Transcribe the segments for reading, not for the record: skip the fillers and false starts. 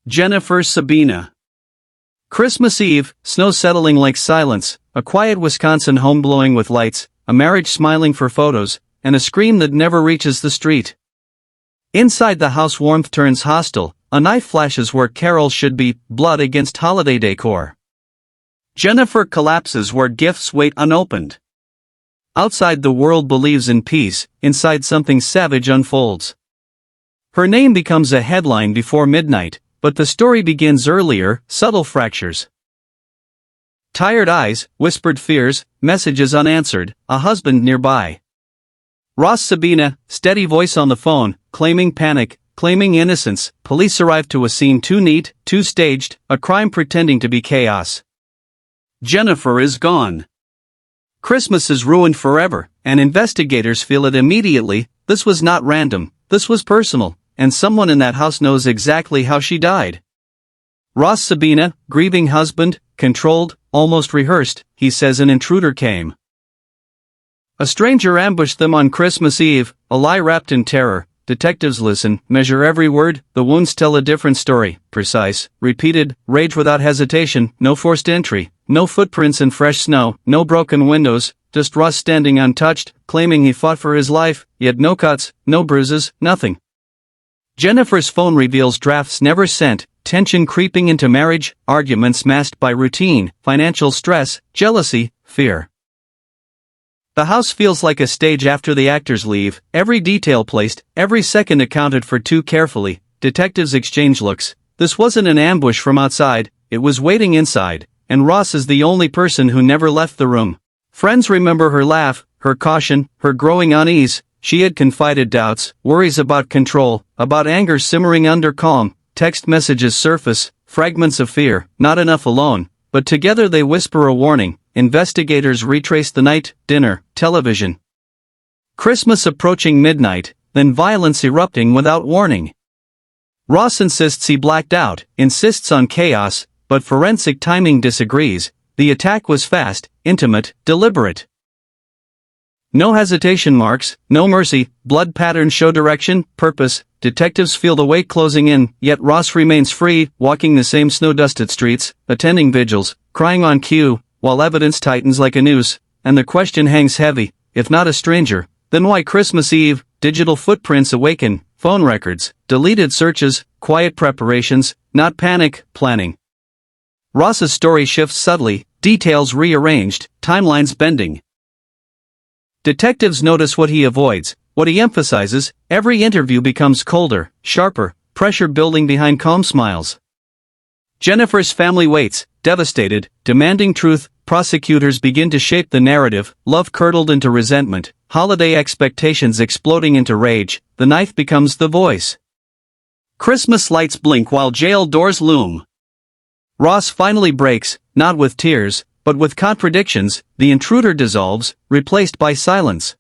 Jennifer Sebena. Christmas Eve, snow settling like silence, a quiet Wisconsin home glowing with lights, a marriage smiling for photos, and a scream that never reaches the street. Inside the house warmth turns hostile, a knife flashes where carols should be, blood against holiday decor. Jennifer collapses where gifts wait unopened. Outside the world believes in peace, inside something savage unfolds. Her name becomes a headline before midnight, but the story begins earlier, subtle fractures. Tired eyes, whispered fears, messages unanswered, a husband nearby. Ross Sebena, steady voice on the phone, claiming panic, claiming innocence, police arrive to a scene too neat, too staged, a crime pretending to be chaos. Jennifer is gone. Christmas is ruined forever, and investigators feel it immediately. This was not random, this was personal, and someone in that house knows exactly how she died. Ross Sebena, grieving husband, controlled, almost rehearsed, he says an intruder came. A stranger ambushed them on Christmas Eve, a lie wrapped in terror. Detectives listen, measure every word, the wounds tell a different story, precise, repeated, rage without hesitation, no forced entry, no footprints in fresh snow, no broken windows, just Ross standing untouched, claiming he fought for his life, yet no cuts, no bruises, nothing. Jennifer's phone reveals drafts never sent, tension creeping into marriage, arguments masked by routine, financial stress, jealousy, fear. The house feels like a stage after the actors leave, every detail placed, every second accounted for too carefully. Detectives exchange looks. This wasn't an ambush from outside, it was waiting inside, and Ross is the only person who never left the room. Friends remember her laugh, her caution, her growing unease. She had confided doubts, worries about control, about anger simmering under calm. Text messages surface, fragments of fear, not enough alone, but together they whisper a warning. Investigators retrace the night, dinner, television. Christmas approaching midnight, then violence erupting without warning. Ross insists he blacked out, insists on chaos, but forensic timing disagrees. The attack was fast, intimate, deliberate. No hesitation marks, no mercy, blood patterns show direction, purpose. Detectives feel the weight closing in, yet Ross remains free, walking the same snow-dusted streets, attending vigils, crying on cue, while evidence tightens like a noose, and the question hangs heavy, if not a stranger, then why Christmas Eve? Digital footprints awaken, phone records, deleted searches, quiet preparations, not panic, planning. Ross's story shifts subtly, details rearranged, timelines bending. Detectives notice what he avoids, what he emphasizes. Every interview becomes colder, sharper, pressure building behind calm smiles. Jennifer's family waits, devastated, demanding truth. Prosecutors begin to shape the narrative, love curdled into resentment, holiday expectations exploding into rage. The knife becomes the voice. Christmas lights blink while jail doors loom. Ross finally breaks, not with tears, but with contradictions. The intruder dissolves, replaced by silence.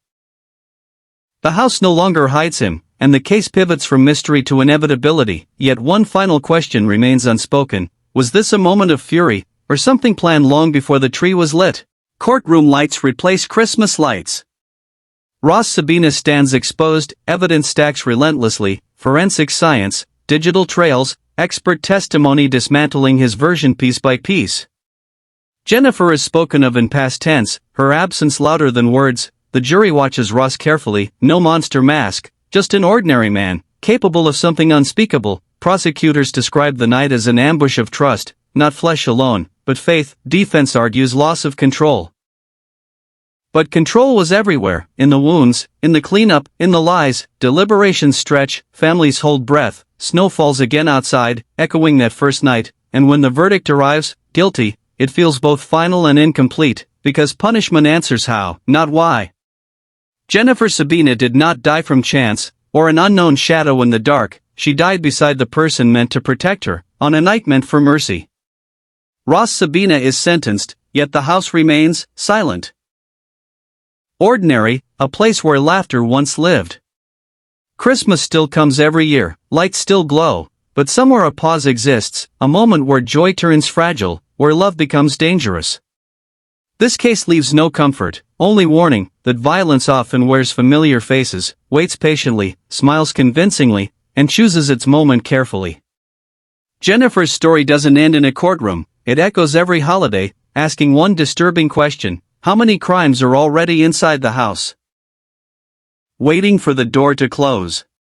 The house no longer hides him, and the case pivots from mystery to inevitability. Yet one final question remains unspoken. Was this a moment of fury, or something planned long before the tree was lit? Courtroom lights replace Christmas lights. Ross Sebena stands exposed, evidence stacks relentlessly, forensic science, digital trails, expert testimony dismantling his version piece by piece. Jennifer is spoken of in past tense, her absence louder than words. The jury watches Ross carefully, no monster mask, just an ordinary man, capable of something unspeakable. Prosecutors describe the night as an ambush of trust, not flesh alone, but faith. Defense argues loss of control. But control was everywhere, in the wounds, in the cleanup, in the lies. Deliberations stretch, families hold breath, snow falls again outside, echoing that first night, and when the verdict arrives, guilty, it feels both final and incomplete, because punishment answers how, not why. Jennifer Sebena did not die from chance, or an unknown shadow in the dark. She died beside the person meant to protect her, on a night meant for mercy. Ross Sebena is sentenced, yet the house remains silent. Ordinary, a place where laughter once lived. Christmas still comes every year, lights still glow, but somewhere a pause exists, a moment where joy turns fragile, where love becomes dangerous. This case leaves no comfort, only warning that violence often wears familiar faces, waits patiently, smiles convincingly, and chooses its moment carefully. Jennifer's story doesn't end in a courtroom, it echoes every holiday, asking one disturbing question: how many crimes are already inside the house, waiting for the door to close?